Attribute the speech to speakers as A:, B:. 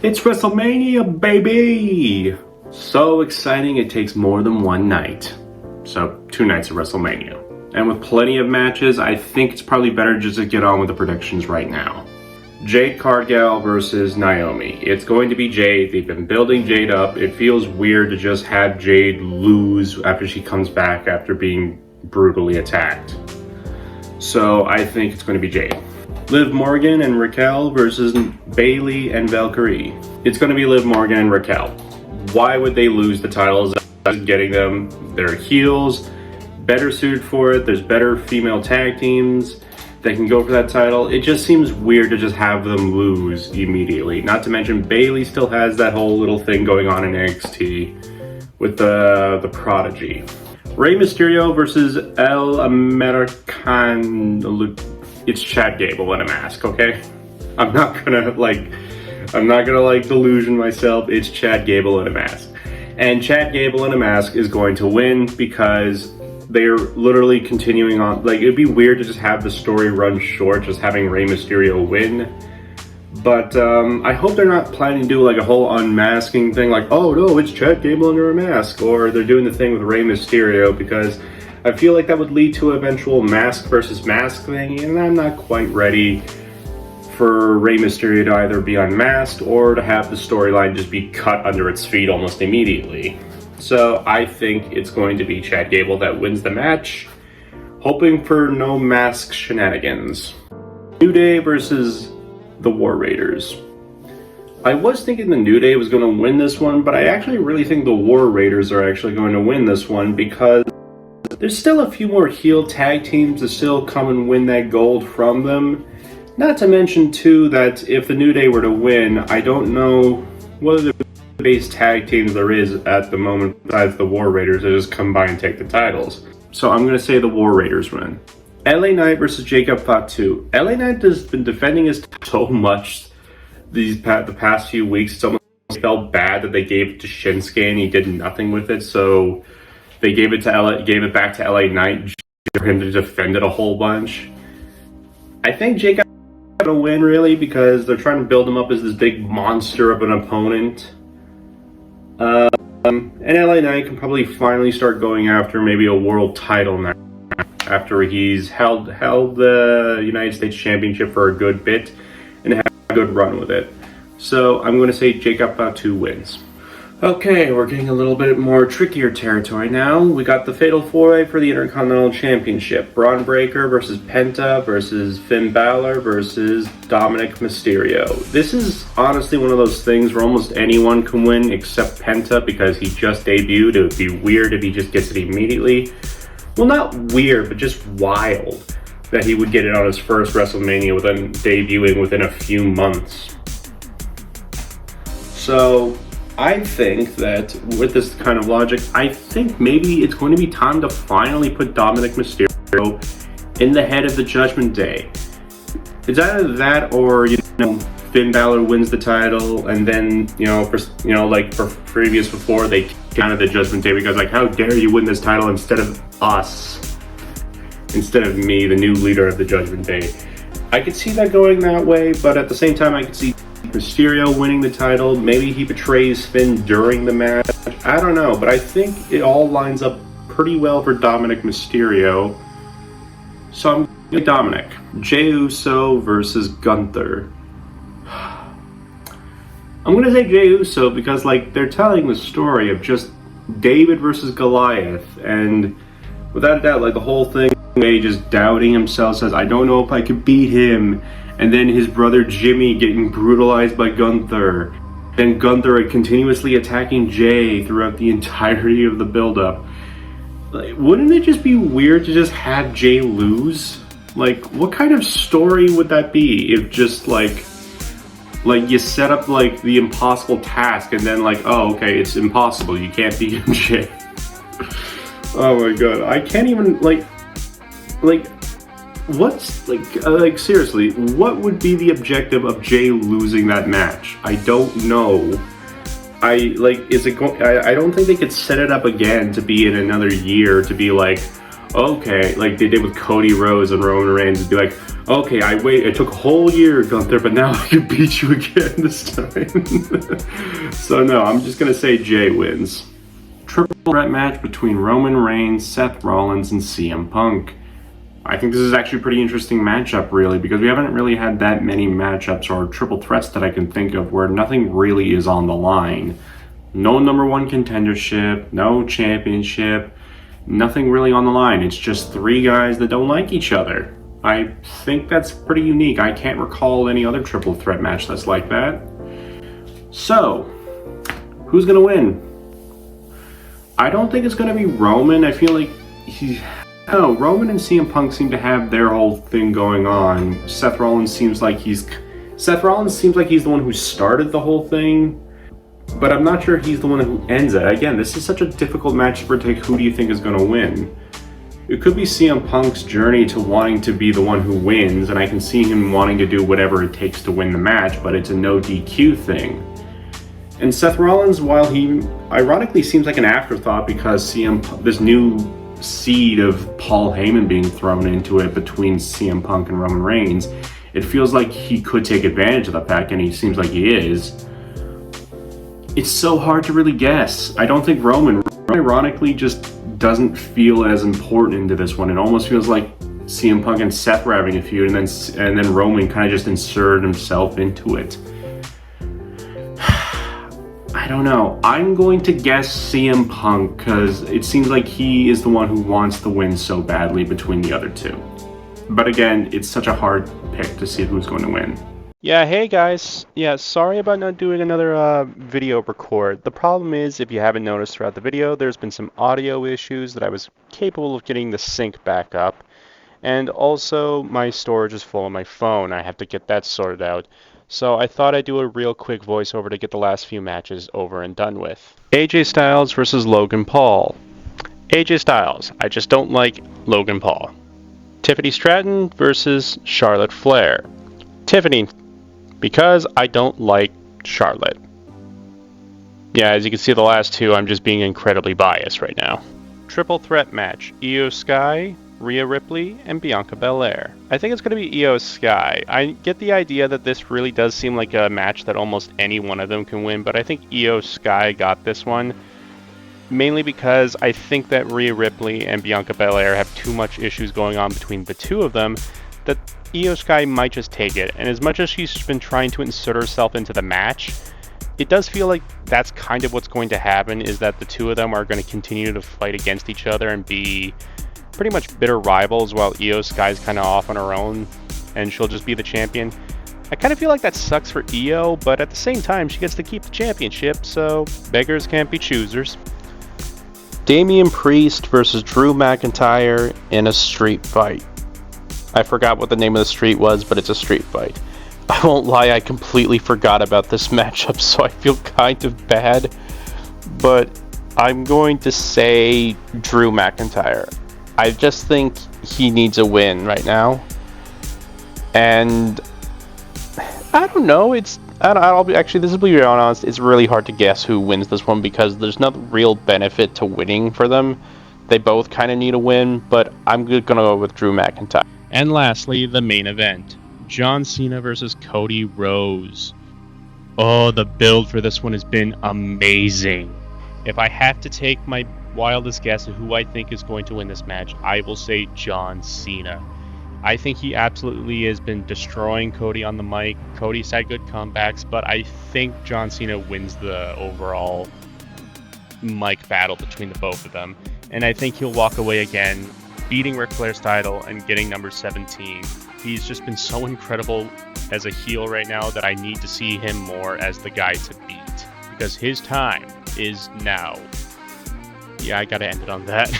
A: It's WrestleMania, baby! So exciting it takes more than one night. So, 2 nights of WrestleMania. And with plenty of matches, I think it's probably better just to get on with the predictions right now. Jade Cargill versus Naomi. It's going to be Jade. They've been building Jade up. It feels weird to just have Jade lose after she comes back after being brutally attacked. So I think it's going to be Jade. Liv Morgan and Raquel versus Bayley and Valkyrie. It's going to be Liv Morgan and Raquel. Why would they lose the titles? Getting them, they're heels, better suited for it. There's better female tag teams that can go for that title. It just seems weird to just have them lose immediately. Not to mention Bayley still has that whole little thing going on in NXT with the Prodigy. Rey Mysterio versus El American. It's Chad Gable in a mask, okay? I'm not gonna delusion myself. It's Chad Gable in a mask. And Chad Gable in a mask is going to win because they're literally continuing on. Like, it'd be weird to just have the story run short, just having Rey Mysterio win. But I hope they're not planning to do like a whole unmasking thing, like, oh no, it's Chad Gable under a mask, or they're doing the thing with Rey Mysterio, because I feel like that would lead to an eventual mask versus mask thing, and I'm not quite ready for Rey Mysterio to either be unmasked or to have the storyline just be cut under its feet almost immediately. So I think it's going to be Chad Gable that wins the match, hoping for no mask shenanigans. New Day versus the War Raiders. I was thinking the New Day was going to win this one, but I actually really think the War Raiders are actually going to win this one because there's still a few more heel tag teams to still come and win that gold from them. Not to mention, too, that if the New Day were to win, I don't know what other base tag teams there is at the moment besides the War Raiders that just come by and take the titles. So I'm going to say the War Raiders win. LA Knight versus Jacob Fatu. LA Knight has been defending his so much the past few weeks. It's almost felt bad that they gave it to Shinsuke and he did nothing with it. So they gave it back to LA Knight for him to defend it a whole bunch. I think Jacob to win, really, because they're trying to build him up as this big monster of an opponent. And LA Knight can probably finally start going after maybe a world title now, after he's held the United States Championship for a good bit and had a good run with it. So I'm going to say Jacob Fatu wins. Okay, we're getting a little bit more trickier territory now. We got the Fatal 4-Way for the Intercontinental Championship. Braun Breaker versus Penta versus Finn Balor versus Dominic Mysterio. This is honestly one of those things where almost anyone can win except Penta because he just debuted. It would be weird if he just gets it immediately. Well, not weird, but just wild that he would get it on his first WrestleMania within debuting within a few months. So I think that with this kind of logic, I think maybe it's going to be time to finally put Dominic Mysterio in the head of the Judgment Day. It's either that or, Finn Balor wins the title, and then, like for previous before, they counted the Judgment Day because, like, how dare you win this title instead of us, instead of me, the new leader of the Judgment Day. I could see that going that way, but at the same time, I could see Mysterio winning the title. Maybe he betrays Finn during the match. I don't know, but I think it all lines up pretty well for Dominic Mysterio. So I'm going to Dominic. Jey Uso versus Gunther. I'm going to say Jey Uso because, like, they're telling the story of just David versus Goliath, and without a doubt, like, the whole thing, Jey just doubting himself, says, I don't know if I could beat him. And then his brother Jimmy getting brutalized by Gunther. Then Gunther continuously attacking Jey throughout the entirety of the build-up. Like, wouldn't it just be weird to just have Jey lose? Like, what kind of story would that be if just, like you set up, like, the impossible task and then, like, oh, okay, it's impossible. You can't beat him, Jey. Oh my god. I can't even, what's, like, seriously, what would be the objective of Jey losing that match? I don't know. I don't think they could set it up again to be in another year to be like, okay, like they did with Cody Rhodes and Roman Reigns, and be like, okay, it took a whole year, Gunther, but now I can beat you again this time. So no, I'm just gonna say Jay wins. Triple threat match between Roman Reigns, Seth Rollins, and CM Punk. I think this is actually a pretty interesting matchup, really, because we haven't really had that many matchups or triple threats that I can think of where nothing really is on the line. No number one contendership, no championship, nothing really on the line. It's just three guys that don't like each other. I think that's pretty unique. I can't recall any other triple threat match that's like that. So, who's gonna win? I don't think it's gonna be Roman. I feel like Roman and CM Punk seem to have their whole thing going on. Seth Rollins seems like he's the one who started the whole thing, but I'm not sure he's the one who ends it. Again, this is such a difficult match for take. Who do you think is going to win? It could be CM Punk's journey to wanting to be the one who wins, and I can see him wanting to do whatever it takes to win the match, but it's a no DQ thing. And Seth Rollins, while he ironically seems like an afterthought because this new seed of Paul Heyman being thrown into it between CM Punk and Roman Reigns, it feels like he could take advantage of the fact, and he seems like he is. It's so hard to really guess. I don't think Roman ironically just doesn't feel as important into this one. It almost feels like CM Punk and Seth were having a feud, and then Roman kind of just inserted himself into it. I don't know. I'm going to guess CM Punk because it seems like he is the one who wants to win so badly between the other two. But again, it's such a hard pick to see who's going to win.
B: Yeah, hey guys. Yeah, sorry about not doing another video record. The problem is, if you haven't noticed throughout the video, there's been some audio issues that I was capable of getting the sync back up. And also, my storage is full on my phone. I have to get that sorted out. So I thought I'd do a real quick voiceover to get the last few matches over and done with. AJ Styles versus Logan Paul. AJ Styles, I just don't like Logan Paul. Tiffany Stratton versus Charlotte Flair. Tiffany, because I don't like Charlotte. Yeah, as you can see the last two, I'm just being incredibly biased right now. Triple threat match, Io Sky, Rhea Ripley, and Bianca Belair. I think it's going to be Io Sky. I get the idea that this really does seem like a match that almost any one of them can win, but I think Io Sky got this one. Mainly because I think that Rhea Ripley and Bianca Belair have too much issues going on between the two of them that Io Sky might just take it. And as much as she's been trying to insert herself into the match, it does feel like that's kind of what's going to happen, is that the two of them are going to continue to fight against each other and be pretty much bitter rivals while Io Sky's kind of off on her own and she'll just be the champion. I kind of feel like that sucks for Io, but at the same time she gets to keep the championship, so beggars can't be choosers. Damian Priest versus Drew McIntyre in a street fight. I forgot what the name of the street was, but it's a street fight. I won't lie, I completely forgot about this matchup, so I feel kind of bad. But I'm going to say Drew McIntyre. I just think he needs a win right now. And I don't know, this will be real honest, it's really hard to guess who wins this one because there's no real benefit to winning for them. They both kind of need a win, but I'm going to go with Drew McIntyre. And lastly, the main event, John Cena versus Cody Rhodes. Oh, the build for this one has been amazing. If I have to take my wildest guess of who I think is going to win this match, I will say John Cena. I think he absolutely has been destroying Cody on the mic. Cody's had good comebacks, but I think John Cena wins the overall mic battle between the both of them. And I think he'll walk away again, beating Ric Flair's title and getting number 17. He's just been so incredible as a heel right now that I need to see him more as the guy to beat, because his time is now. Yeah, I gotta end it on that.